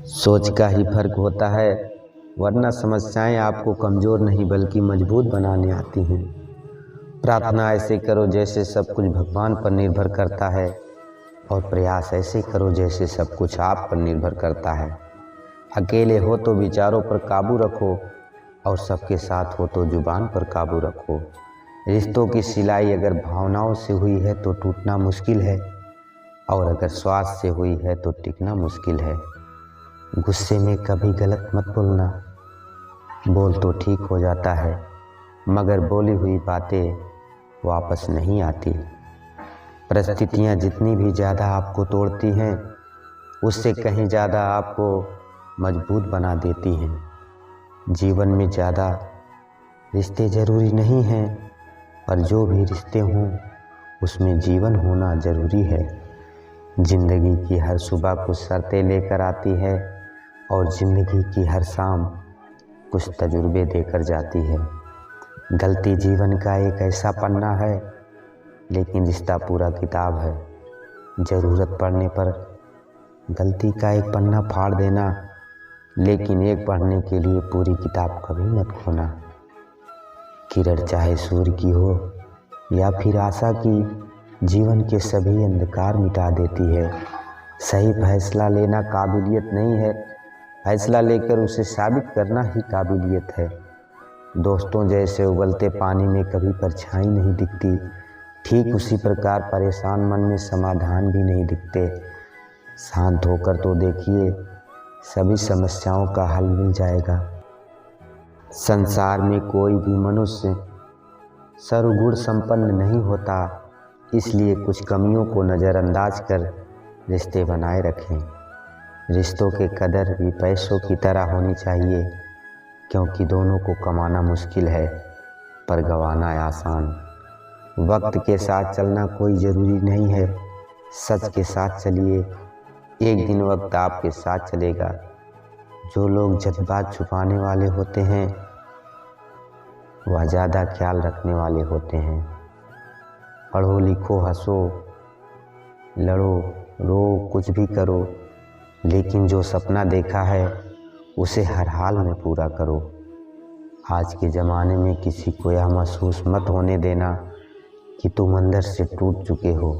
सोच का ही फर्क होता है, वरना समस्याएं आपको कमज़ोर नहीं बल्कि मजबूत बनाने आती हैं। प्रार्थना ऐसे करो जैसे सब कुछ भगवान पर निर्भर करता है, और प्रयास ऐसे करो जैसे सब कुछ आप पर निर्भर करता है। अकेले हो तो विचारों पर काबू रखो, और सबके साथ हो तो जुबान पर काबू रखो। रिश्तों की सिलाई अगर भावनाओं से हुई है तो टूटना मुश्किल है, और अगर स्वार्थ से हुई है तो टिकना मुश्किल है। गुस्से में कभी गलत मत बोलना, बोल तो ठीक हो जाता है, मगर बोली हुई बातें वापस नहीं आती। परिस्थितियाँ जितनी भी ज़्यादा आपको तोड़ती हैं, उससे कहीं ज़्यादा आपको मजबूत बना देती हैं। जीवन में ज़्यादा रिश्ते ज़रूरी नहीं हैं, पर जो भी रिश्ते हों उसमें जीवन होना ज़रूरी है। ज़िंदगी की हर सुबह कुछ शर्तें लेकर आती है, और ज़िंदगी की हर शाम कुछ तजुर्बे देकर जाती है। गलती जीवन का एक ऐसा पन्ना है, लेकिन रिश्ता पूरा किताब है। ज़रूरत पड़ने पर गलती का एक पन्ना फाड़ देना, लेकिन एक पढ़ने के लिए पूरी किताब कभी मत खोना। किरण चाहे सूर्य की हो या फिर आशा की, जीवन के सभी अंधकार मिटा देती है। सही फैसला लेना काबिलियत नहीं है, फैसला लेकर उसे साबित करना ही काबिलियत है। दोस्तों जैसे उबलते पानी में कभी परछाई नहीं दिखती, ठीक उसी प्रकार परेशान मन में समाधान भी नहीं दिखते। शांत होकर तो देखिए, सभी समस्याओं का हल मिल जाएगा। संसार में कोई भी मनुष्य सर्वगुण संपन्न नहीं होता, इसलिए कुछ कमियों को नज़रअंदाज कर रिश्ते बनाए रखें। रिश्तों के कदर भी पैसों की तरह होनी चाहिए, क्योंकि दोनों को कमाना मुश्किल है पर गंवाना आसान। वक्त के साथ चलना कोई ज़रूरी नहीं है, सच के साथ चलिए, एक दिन वक्त आपके साथ चलेगा। जो लोग जज्बात छुपाने वाले होते हैं, वह ज़्यादा ख्याल रखने वाले होते हैं। पढ़ो लिखो हंसो लड़ो रो कुछ भी करो, लेकिन जो सपना देखा है उसे हर हाल में पूरा करो। आज के ज़माने में किसी को यह महसूस मत होने देना कि तुम अंदर से टूट चुके हो,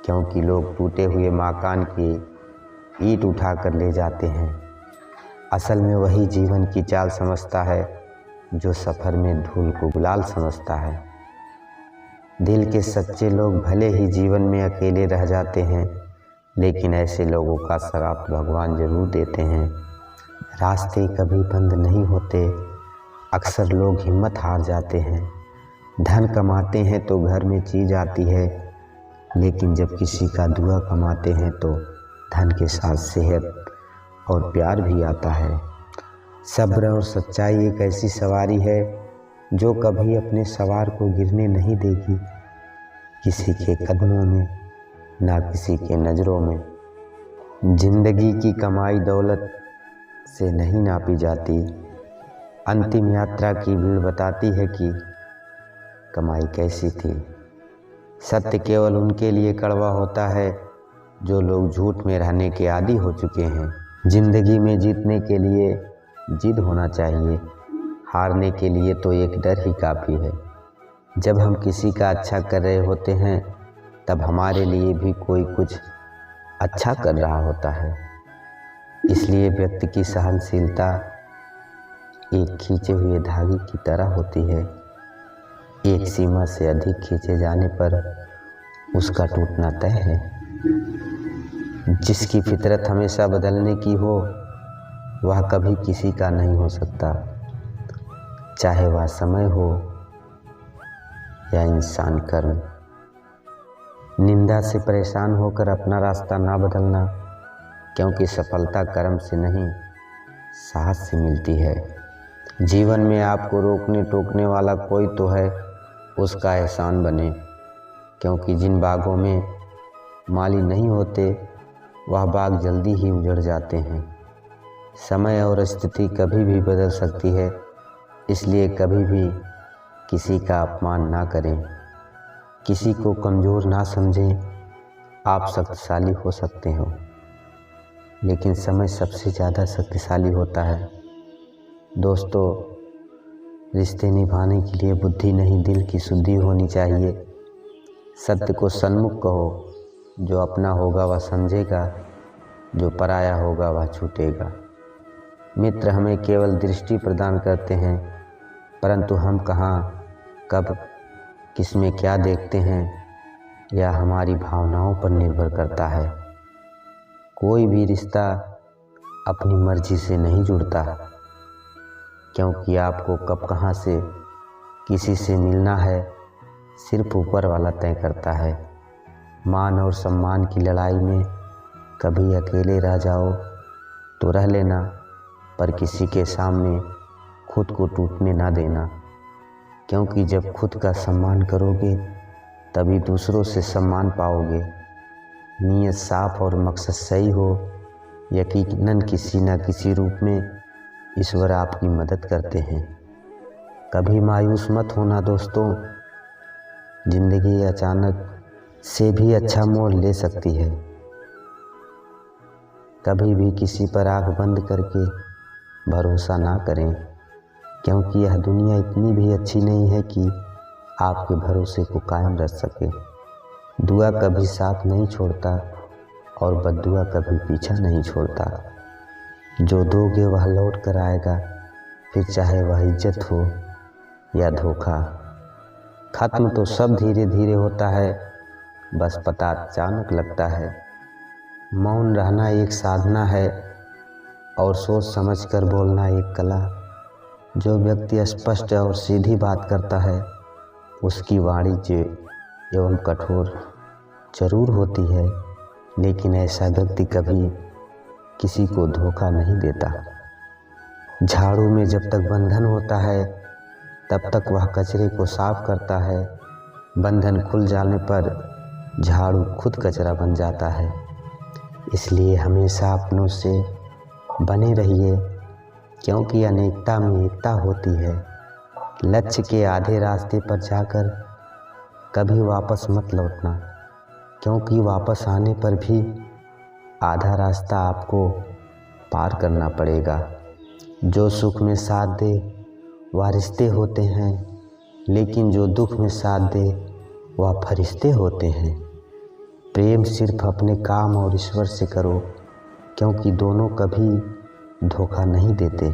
क्योंकि लोग टूटे हुए मकान की ईंट उठा कर ले जाते हैं। असल में वही जीवन की चाल समझता है जो सफ़र में धूल को गुलाल समझता है। दिल के सच्चे लोग भले ही जीवन में अकेले रह जाते हैं, लेकिन ऐसे लोगों का श्राप भगवान जरूर देते हैं। रास्ते कभी बंद नहीं होते, अक्सर लोग हिम्मत हार जाते हैं। धन कमाते हैं तो घर में चीज़ आती है, लेकिन जब किसी का दुआ कमाते हैं तो धन के साथ सेहत और प्यार भी आता है। सब्र और सच्चाई एक ऐसी सवारी है जो कभी अपने सवार को गिरने नहीं देगी। किसी के कदमों में ना किसी के नज़रों में। जिंदगी की कमाई दौलत से नहीं नापी जाती, अंतिम यात्रा की भीड़ बताती है कि कमाई कैसी थी। सत्य केवल उनके लिए कड़वा होता है जो लोग झूठ में रहने के आदी हो चुके हैं। जिंदगी में जीतने के लिए जिद होना चाहिए, हारने के लिए तो एक डर ही काफ़ी है। जब हम किसी का अच्छा कर रहे होते हैं, तब हमारे लिए भी कोई कुछ अच्छा कर रहा होता है। इसलिए व्यक्ति की सहनशीलता एक खींचे हुए धागे की तरह होती है। एक सीमा से अधिक खींचे जाने पर उसका टूटना तय है। जिसकी फितरत हमेशा बदलने की हो, वह कभी किसी का नहीं हो सकता, चाहे वह समय हो या इंसान कर्म। निंदा से परेशान होकर अपना रास्ता ना बदलना, क्योंकि सफलता कर्म से नहीं साहस से मिलती है। जीवन में आपको रोकने टोकने वाला कोई तो है, उसका एहसान बने, क्योंकि जिन बागों में माली नहीं होते वह बाग जल्दी ही उजड़ जाते हैं। समय और स्थिति कभी भी बदल सकती है, इसलिए कभी भी किसी का अपमान ना करें, किसी को कमज़ोर ना समझें। आप शक्तिशाली हो सकते हो। लेकिन समय सबसे ज़्यादा शक्तिशाली होता है। दोस्तों, रिश्ते निभाने के लिए बुद्धि नहीं, दिल की शुद्धि होनी चाहिए। सत्य को सन्मुख कहो, जो अपना होगा वह समझेगा, जो पराया होगा वह छूटेगा। मित्र हमें केवल दृष्टि प्रदान करते हैं, परंतु हम कहाँ, कब, किसमें क्या देखते हैं यह हमारी भावनाओं पर निर्भर करता है। कोई भी रिश्ता अपनी मर्जी से नहीं जुड़ता, क्योंकि आपको कब कहाँ से किसी से मिलना है सिर्फ ऊपर वाला तय करता है। मान और सम्मान की लड़ाई में कभी अकेले रह जाओ तो रह लेना, पर किसी के सामने खुद को टूटने ना देना, क्योंकि जब खुद का सम्मान करोगे तभी दूसरों से सम्मान पाओगे। नीयत साफ और मकसद सही हो, यकीनन किसी न किसी रूप में ईश्वर आपकी मदद करते हैं। कभी मायूस मत होना दोस्तों, जिंदगी अचानक से भी अच्छा मोड़ ले सकती है। कभी भी किसी पर आंख बंद करके भरोसा ना करें, क्योंकि यह दुनिया इतनी भी अच्छी नहीं है कि आपके भरोसे को कायम रख सके। दुआ कभी साथ नहीं छोड़ता और बद्दुआ कभी पीछा नहीं छोड़ता। जो दोगे वह लौट कर आएगा, फिर चाहे वह इज्जत हो या धोखा। खत्म तो सब धीरे धीरे होता है, बस पता अचानक लगता है। मौन रहना एक साधना है और सोच समझकर बोलना एक कला। जो व्यक्ति स्पष्ट और सीधी बात करता है उसकी वाणिज्य एवं कठोर जरूर होती है, लेकिन ऐसा व्यक्ति कभी किसी को धोखा नहीं देता। झाड़ू में जब तक बंधन होता है तब तक वह कचरे को साफ करता है। बंधन खुल जाने पर झाड़ू खुद कचरा बन जाता है। इसलिए हमेशा अपनों से बने रहिए, क्योंकि अनेकता में एकता होती है। लक्ष्य के आधे रास्ते पर जाकर कभी वापस मत लौटना, क्योंकि वापस आने पर भी आधा रास्ता आपको पार करना पड़ेगा। जो सुख में साथ दे वह रिश्ते होते हैं, लेकिन जो दुख में साथ दे वह फरिश्ते होते हैं। प्रेम सिर्फ अपने काम और ईश्वर से करो, क्योंकि दोनों कभी धोखा नहीं देते।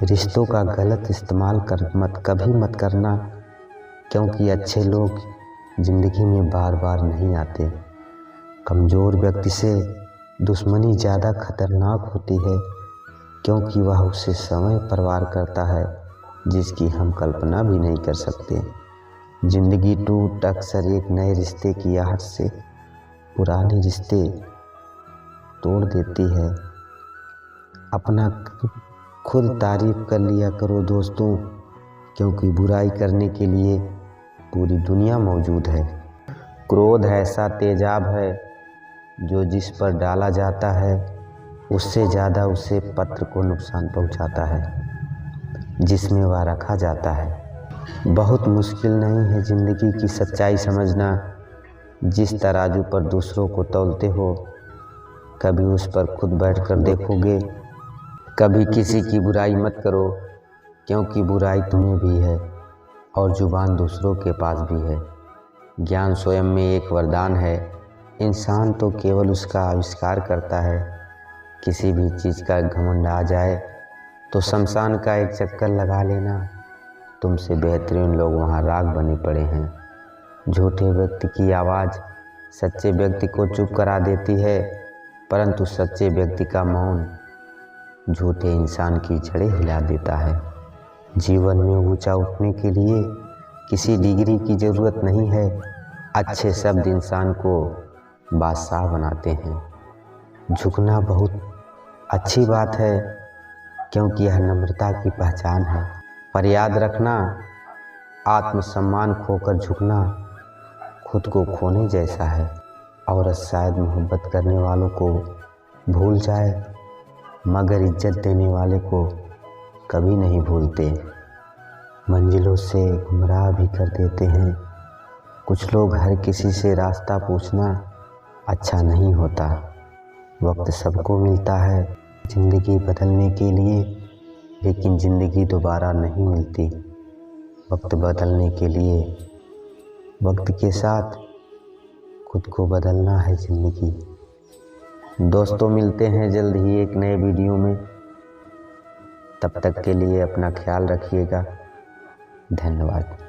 रिश्तों का गलत इस्तेमाल कभी मत करना, क्योंकि अच्छे लोग ज़िंदगी में बार बार नहीं आते। कमज़ोर व्यक्ति से दुश्मनी ज़्यादा खतरनाक होती है, क्योंकि वह उससे समय पर वार करता है जिसकी हम कल्पना भी नहीं कर सकते। ज़िंदगी टूट अक्सर एक नए रिश्ते की आहट से पुराने रिश्ते तोड़ देती है। अपना खुद तारीफ कर लिया करो दोस्तों, क्योंकि बुराई करने के लिए पूरी दुनिया मौजूद है। क्रोध ऐसा तेजाब है जो जिस पर डाला जाता है उससे ज़्यादा उसे पत्र को नुकसान पहुंचाता है जिसमें वह रखा जाता है। बहुत मुश्किल नहीं है ज़िंदगी की सच्चाई समझना। जिस तराजू पर दूसरों को तौलते हो, कभी उस पर खुद बैठकर देखोगे। कभी किसी की बुराई मत करो, क्योंकि बुराई तुम्हें भी है और जुबान दूसरों के पास भी है। ज्ञान स्वयं में एक वरदान है। इंसान तो केवल उसका आविष्कार करता है। किसी भी चीज़ का घमंड आ जाए तो शमशान का एक चक्कर लगा लेना। तुमसे बेहतरीन लोग वहाँ राख बने पड़े हैं। झूठे व्यक्ति की आवाज़ सच्चे व्यक्ति को चुप करा देती है, परंतु सच्चे व्यक्ति का मौन झूठे इंसान की जड़ें हिला देता है। जीवन में ऊंचा उठने के लिए किसी डिग्री की ज़रूरत नहीं है। अच्छे शब्द इंसान को बादशाह बनाते हैं। झुकना बहुत अच्छी बात है, क्योंकि यह नम्रता की पहचान है। पर याद रखना, आत्मसम्मान खोकर झुकना खुद को खोने जैसा है। औरत शायद मोहब्बत करने वालों को भूल जाए, मगर इज्जत देने वाले को कभी नहीं भूलते। मंजिलों से गुमराह भी कर देते हैं। कुछ लोग हर किसी से रास्ता पूछना अच्छा नहीं होता। वक्त सबको मिलता है ज़िंदगी बदलने के लिए, लेकिन ज़िंदगी दोबारा नहीं मिलती। वक्त बदलने के लिए वक्त के साथ खुद को बदलना है ज़िंदगी। दोस्तों, मिलते हैं जल्द ही एक नए वीडियो में। तब तक के लिए अपना ख्याल रखिएगा। धन्यवाद।